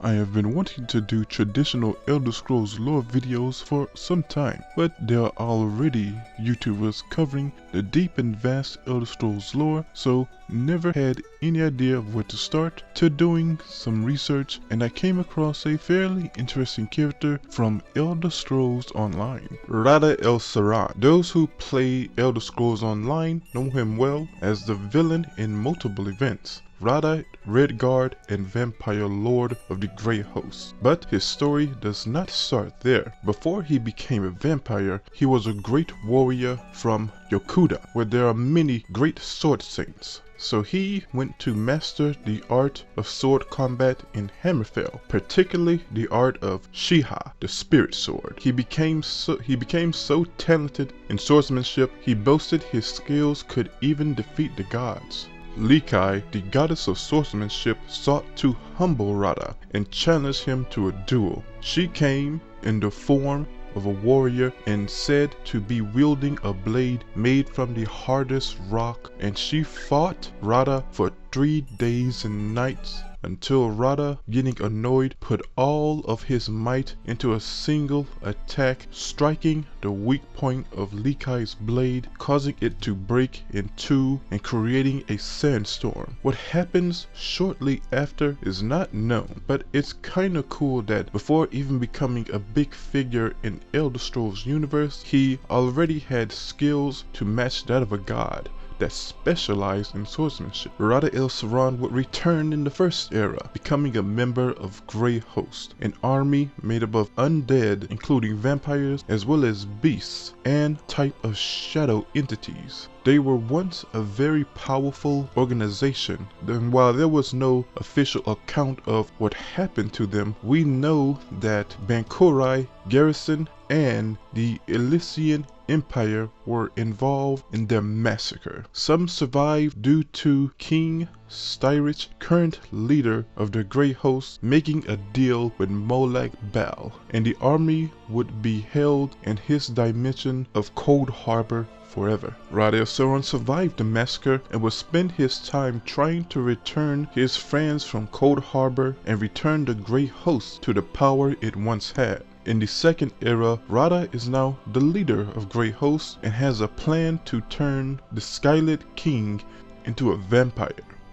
I have been wanting to do traditional Elder Scrolls lore videos for some time, but there are already YouTubers covering the deep and vast Elder Scrolls lore, so never had any idea of where to start, to doing some research, and I came across a fairly interesting character from Elder Scrolls Online, Rada Al-Saran. Those who play Elder Scrolls Online know him well as the villain in multiple events. Rada, Redguard, and Vampire Lord of the Grey Host. But his story does not start there. Before he became a vampire, he was a great warrior from Yokuda, where there are many great sword saints. So he went to master the art of sword combat in Hammerfell, particularly the art of Shiha, the spirit sword. He became so talented in swordsmanship, he boasted his skills could even defeat the gods. Likai, the goddess of swordsmanship, sought to humble Rada and challenge him to a duel. She came in the form of a warrior and said to be wielding a blade made from the hardest rock, and she fought Rada for 3 days and nights until Rada, getting annoyed, put all of his might into a single attack, striking the weak point of Likai's blade, causing it to break in two and creating a sandstorm. What happens shortly after is not known, but it's kinda cool that before even becoming a big figure in Elder Scrolls universe, he already had skills to match that of a god that specialized in swordsmanship. Rada Al-Saran would return in the first era, becoming a member of Grey Host, an army made up of undead, including vampires, as well as beasts and type of shadow entities. They were once a very powerful organization, and while there was no official account of what happened to them, we know that Bankurai Garrison and the Elysian Empire were involved in their massacre. Some survived due to King Styrich, current leader of the Grey Host, making a deal with Molag Bal, and the army would be held in his dimension of Cold Harbor forever. Rada Al-Saran survived the massacre and would spend his time trying to return his friends from Cold Harbor and return the Grey Host to the power it once had. In the second era, Rada is now the leader of Grey Host and has a plan to turn the Skylit King into a vampire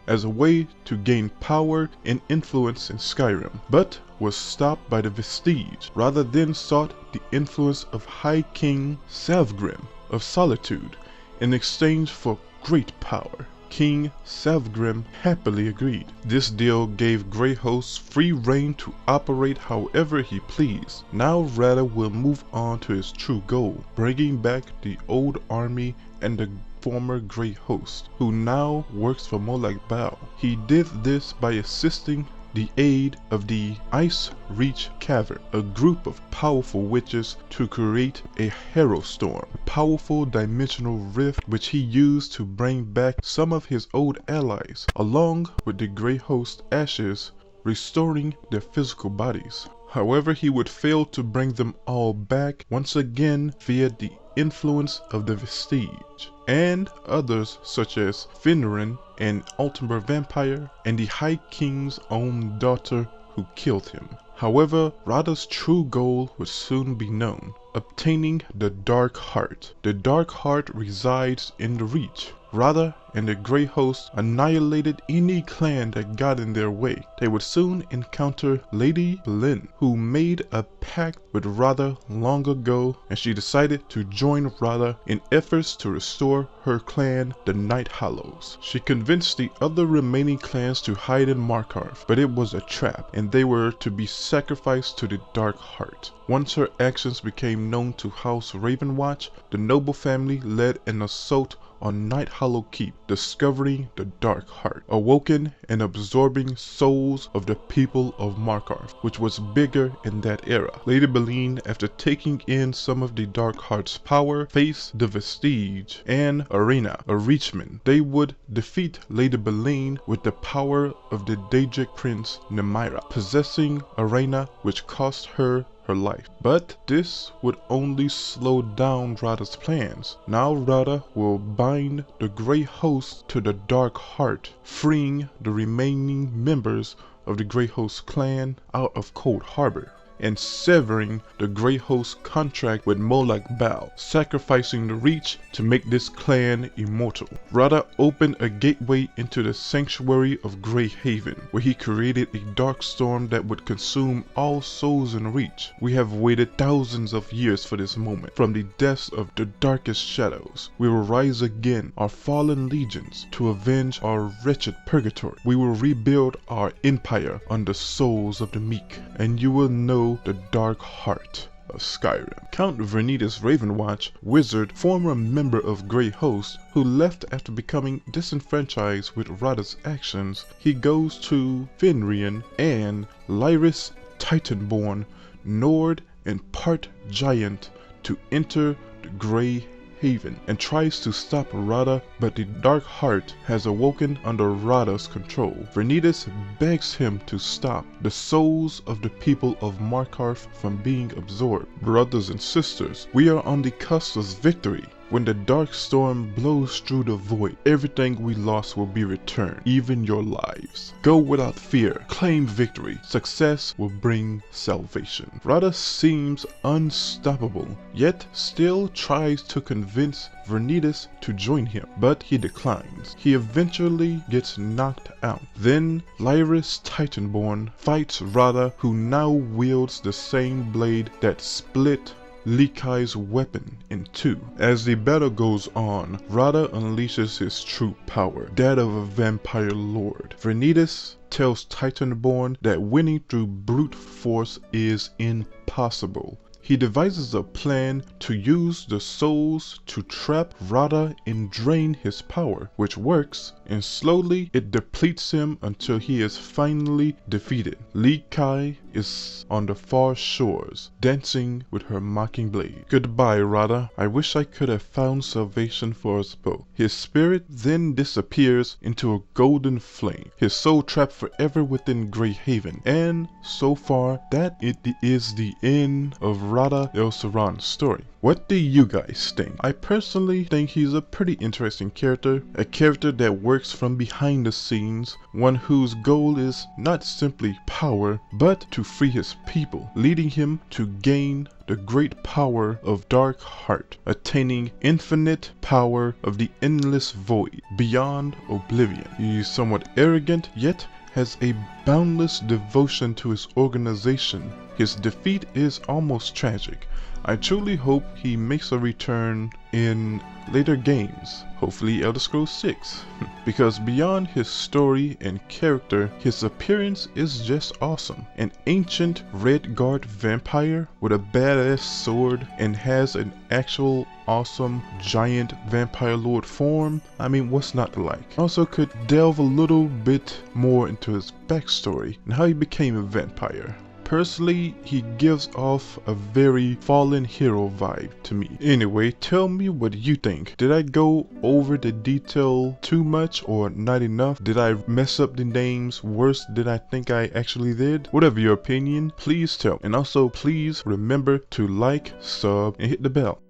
as a way to gain power and influence in Skyrim, but was stopped by the Vestige. Rada then sought the influence of High King Savgrim of Solitude in exchange for great power. King Savgrim happily agreed. This deal gave Grey Host free reign to operate however he pleased. Now Rada will move on to his true goal, bringing back the old army and the former Grey Host, who now works for Molag Bal. He did this by assisting the aid of the Ice Reach Cavern, a group of powerful witches, to create a Hero Storm, a powerful dimensional rift which he used to bring back some of his old allies, along with the Grey Host ashes, restoring their physical bodies. However, he would fail to bring them all back once again via the influence of the Vestige and others such as Finneran, an Ultimate Vampire, and the High King's own daughter who killed him. However, Rada's true goal would soon be known: obtaining the Dark Heart. The Dark Heart resides in the Reach. Rada and the Grey Host annihilated any clan that got in their way. They would soon encounter Lady Belin, who made a pact with Rada long ago, and she decided to join Rada in efforts to restore her clan, the Night Hollows. She convinced the other remaining clans to hide in Markarth, but it was a trap, and they were to be sacrificed to the Dark Heart. Once her actions became known to House Ravenwatch, the noble family led an assault on Night Hollow Keep, discovering the Dark Heart, awoken and absorbing souls of the people of Markarth, which was bigger in that era. Lady Belin, after taking in some of the Dark Heart's power, faced the Vestige and Arena, a Reachman. They would defeat Lady Belin with the power of the Daedric Prince Nemira, possessing Arena, which cost her her life. But this would only slow down Rada's plans. Now Rada will bind the Grey Host to the Dark Heart, freeing the remaining members of the Grey Host clan out of Cold Harbor, and severing the Grey Host contract with Molech Bal, sacrificing the Reach to make this clan immortal. Rada opened a gateway into the sanctuary of Grey Haven, where he created a dark storm that would consume all souls in Reach. We have waited thousands of years for this moment. From the depths of the darkest shadows, we will rise again, our fallen legions, to avenge our wretched purgatory. We will rebuild our empire on the souls of the meek, and you will know the dark heart of Skyrim. Count Vernidus Ravenwatch, wizard, former member of Grey Host, who left after becoming disenfranchised with Rada's actions, he goes to Fenrian and Lyris Titanborn, Nord and part giant, to enter the Grey Haven and tries to stop Rada, but the dark heart has awoken under Rada's control. Vernidus begs him to stop the souls of the people of Markarth from being absorbed. Brothers and sisters, we are on the cusp of victory. When the dark storm blows through the void, everything we lost will be returned, even your lives. Go without fear, claim victory. Success will bring salvation. Rada seems unstoppable, yet still tries to convince Vernidus to join him, but he declines. He eventually gets knocked out. Then Lyris Titanborn fights Rada, who now wields the same blade that split Likai's weapon in two. As the battle goes on, Rada unleashes his true power, that of a vampire lord. Vernidus tells Titanborn that winning through brute force is impossible. He devises a plan to use the souls to trap Rada and drain his power, which works, and slowly it depletes him until he is finally defeated. Likai is on the far shores, dancing with her mocking blade. Goodbye, Rada. I wish I could have found salvation for us both. His spirit then disappears into a golden flame, his soul trapped forever within Grey Haven. And so far, that is the end of Rada Al-Saran's story. What do you guys think? I personally think he's a pretty interesting character, a character that works from behind the scenes, one whose goal is not simply power, but to free his people, leading him to gain the great power of Dark Heart, attaining infinite power of the endless void, beyond oblivion. He's somewhat arrogant, yet has a boundless devotion to his organization. His defeat is almost tragic. I truly hope he makes a return in later games, hopefully Elderscrolls 6, because beyond his story and character, his appearance is just awesome. An ancient red guard vampire with a badass sword and has an actual awesome giant vampire lord form. I mean, what's not to like? Also could delve a little bit more into his backstory and how he became a vampire. Personally, he gives off a very fallen hero vibe to me. Anyway, tell me what you think. Did I go over the detail too much or not enough? Did I mess up the names worse than I think I actually did? Whatever your opinion, please tell. And also, please remember to like, sub, and hit the bell.